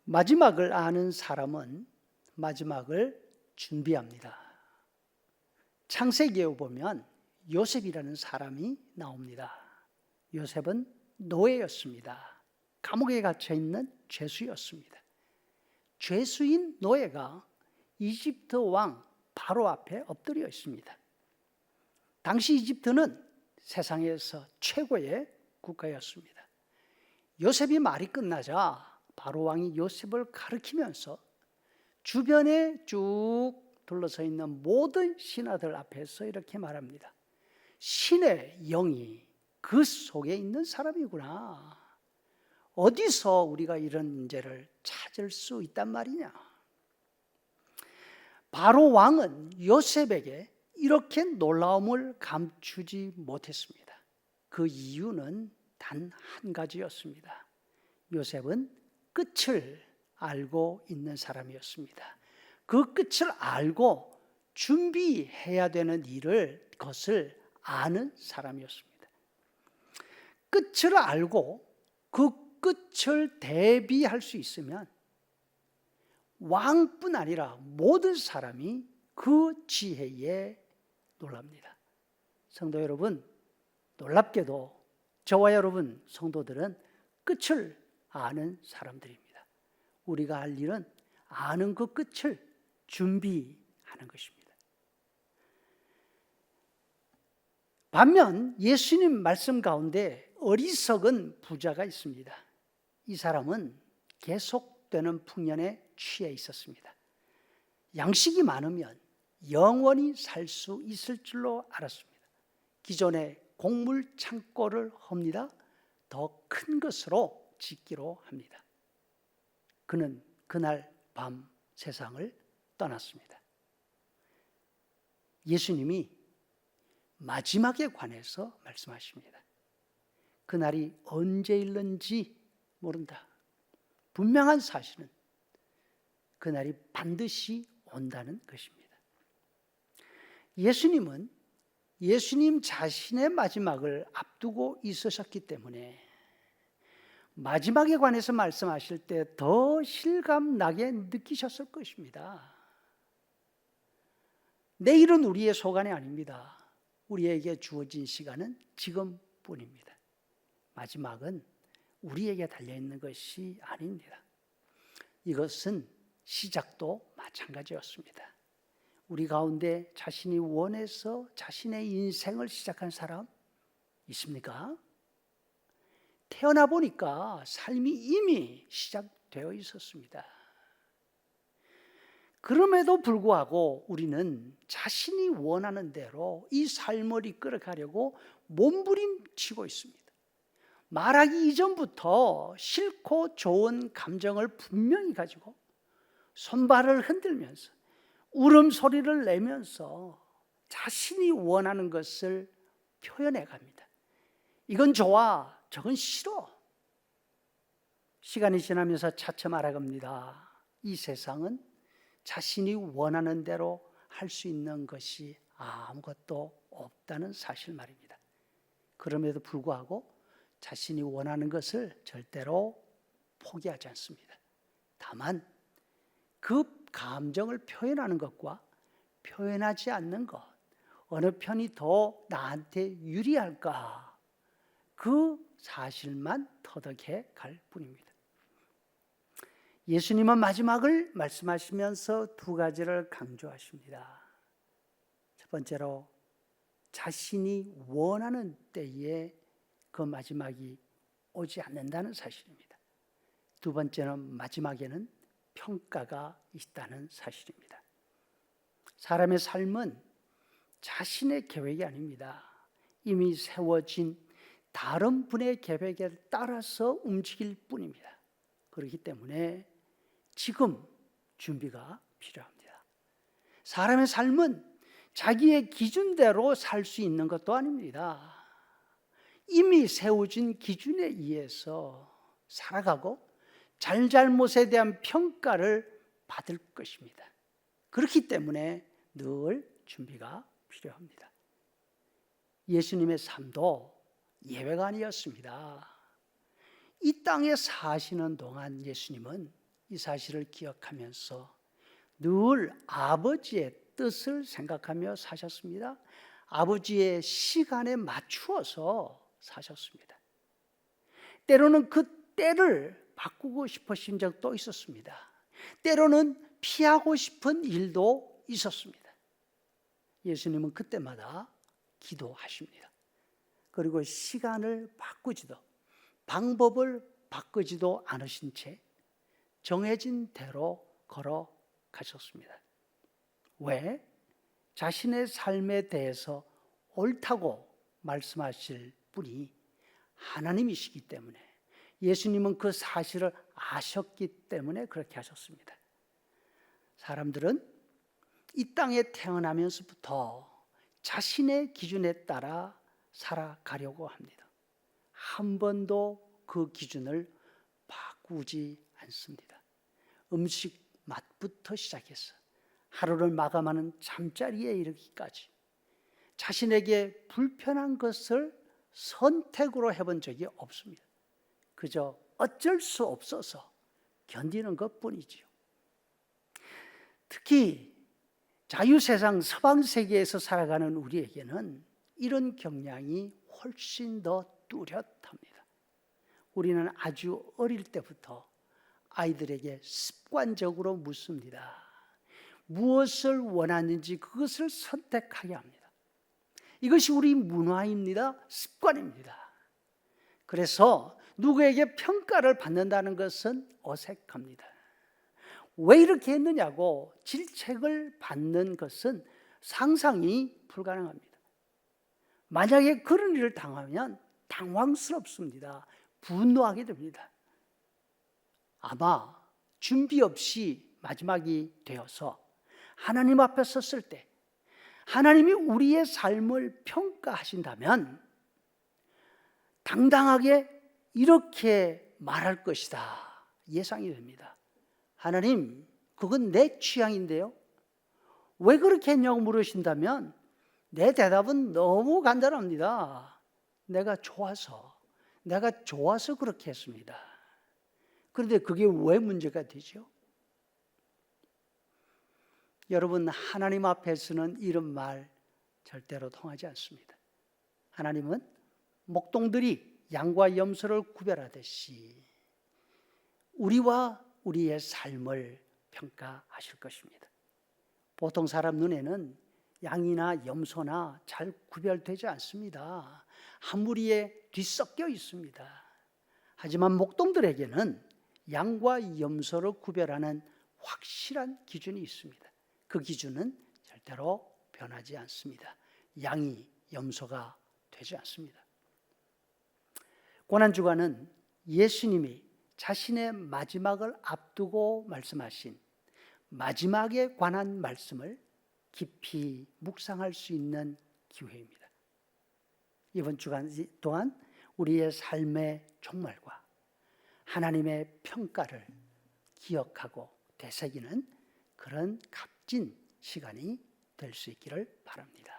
마지막을 아는 사람은 마지막을 준비합니다. 창세기에 보면 요셉이라는 사람이 나옵니다. 요셉은 노예였습니다. 감옥에 갇혀 있는 죄수였습니다. 죄수인 노예가 이집트 왕 바로 앞에 엎드려 있습니다. 당시 이집트는 세상에서 최고의 국가였습니다. 요셉이 말이 끝나자 바로 왕이 요셉을 가리키면서 주변에 쭉 둘러서 있는 모든 신하들 앞에서 이렇게 말합니다. 신의 영이 그 속에 있는 사람이구나. 어디서 우리가 이런 문제를 찾을 수 있단 말이냐. 바로 왕은 요셉에게 이렇게 놀라움을 감추지 못했습니다. 그 이유는 단 한 가지였습니다. 요셉은 끝을 알고 있는 사람이었습니다. 그 끝을 알고 준비해야 되는 것을 아는 사람이었습니다. 끝을 알고 그 끝을 대비할 수 있으면 왕뿐 아니라 모든 사람이 그 지혜에 놀랍니다. 성도 여러분, 놀랍게도 저와 여러분 성도들은 끝을 아는 사람들입니다. 우리가 할 일은 아는 그 끝을 준비하는 것입니다. 반면 예수님 말씀 가운데 어리석은 부자가 있습니다. 이 사람은 계속되는 풍년에 취해 있었습니다. 양식이 많으면 영원히 살 수 있을 줄로 알았습니다. 기존의 곡물 창고를 헙니다. 더 큰 것으로 짓기로 합니다. 그는 그날 밤 세상을 떠났습니다. 예수님이 마지막에 관해서 말씀하십니다. 그날이 언제일는지 모른다. 분명한 사실은 그날이 반드시 온다는 것입니다. 예수님은 예수님 자신의 마지막을 앞두고 있으셨기 때문에 마지막에 관해서 말씀하실 때 더 실감나게 느끼셨을 것입니다. 내일은 우리의 소관이 아닙니다. 우리에게 주어진 시간은 지금뿐입니다. 마지막은 우리에게 달려있는 것이 아닙니다. 이것은 시작도 마찬가지였습니다. 우리 가운데 자신이 원해서 자신의 인생을 시작한 사람 있습니까? 태어나 보니까 삶이 이미 시작되어 있었습니다. 그럼에도 불구하고 우리는 자신이 원하는 대로 이 삶을 이끌어가려고 몸부림치고 있습니다. 말하기 이전부터 싫고 좋은 감정을 분명히 가지고 손발을 흔들면서 울음소리를 내면서 자신이 원하는 것을 표현해 갑니다. 이건 좋아, 저건 싫어. 시간이 지나면서 차츰 알아갑니다. 이 세상은 자신이 원하는 대로 할 수 있는 것이 아무것도 없다는 사실 말입니다. 그럼에도 불구하고 자신이 원하는 것을 절대로 포기하지 않습니다. 다만 그 감정을 표현하는 것과 표현하지 않는 것, 어느 편이 더 나한테 유리할까, 그 사실만 터득해 갈 뿐입니다. 예수님은 마지막을 말씀하시면서 두 가지를 강조하십니다. 첫 번째로 자신이 원하는 때에 그 마지막이 오지 않는다는 사실입니다. 두 번째는 마지막에는 평가가 있다는 사실입니다. 사람의 삶은 자신의 계획이 아닙니다. 이미 세워진 다른 분의 계획에 따라서 움직일 뿐입니다. 그렇기 때문에 지금 준비가 필요합니다. 사람의 삶은 자기의 기준대로 살 수 있는 것도 아닙니다. 이미 세워진 기준에 의해서 살아가고 잘잘못에 대한 평가를 받을 것입니다. 그렇기 때문에 늘 준비가 필요합니다. 예수님의 삶도 예외가 아니었습니다. 이 땅에 사시는 동안 예수님은 이 사실을 기억하면서 늘 아버지의 뜻을 생각하며 사셨습니다. 아버지의 시간에 맞추어서 사셨습니다. 때로는 그 때를 바꾸고 싶으신 적도 있었습니다. 때로는 피하고 싶은 일도 있었습니다. 예수님은 그때마다 기도하십니다. 그리고 시간을 바꾸지도 방법을 바꾸지도 않으신 채 정해진 대로 걸어가셨습니다. 왜? 자신의 삶에 대해서 옳다고 말씀하실 분이 하나님이시기 때문에, 예수님은 그 사실을 아셨기 때문에 그렇게 하셨습니다. 사람들은 이 땅에 태어나면서부터 자신의 기준에 따라 살아가려고 합니다. 한 번도 그 기준을 바꾸지 않습니다. 음식 맛부터 시작해서 하루를 마감하는 잠자리에 이르기까지 자신에게 불편한 것을 선택으로 해본 적이 없습니다. 그저 어쩔 수 없어서 견디는 것뿐이지요. 특히 자유세상 서방세계에서 살아가는 우리에게는 이런 경향이 훨씬 더 뚜렷합니다. 우리는 아주 어릴 때부터 아이들에게 습관적으로 묻습니다. 무엇을 원하는지 그것을 선택하게 합니다. 이것이 우리 문화입니다. 습관입니다. 그래서 누구에게 평가를 받는다는 것은 어색합니다. 왜 이렇게 했느냐고 질책을 받는 것은 상상이 불가능합니다. 만약에 그런 일을 당하면 당황스럽습니다. 분노하게 됩니다. 아마 준비 없이 마지막이 되어서 하나님 앞에 섰을 때 하나님이 우리의 삶을 평가하신다면 당당하게 이렇게 말할 것이다 예상이 됩니다. 하나님, 그건 내 취향인데요. 왜 그렇게 했냐고 물으신다면 내 대답은 너무 간단합니다. 내가 좋아서 그렇게 했습니다. 그런데 그게 왜 문제가 되죠? 여러분, 하나님 앞에서는 이런 말 절대로 통하지 않습니다. 하나님은 목동들이 양과 염소를 구별하듯이 우리와 우리의 삶을 평가하실 것입니다. 보통 사람 눈에는 양이나 염소나 잘 구별되지 않습니다. 한 무리에 뒤섞여 있습니다. 하지만 목동들에게는 양과 염소를 구별하는 확실한 기준이 있습니다. 그 기준은 절대로 변하지 않습니다. 양이 염소가 되지 않습니다. 고난주간은 예수님이 자신의 마지막을 앞두고 말씀하신 마지막에 관한 말씀을 깊이 묵상할 수 있는 기회입니다. 이번 주간 동안 우리의 삶의 종말과 하나님의 평가를 기억하고 되새기는 그런 값진 시간이 될 수 있기를 바랍니다.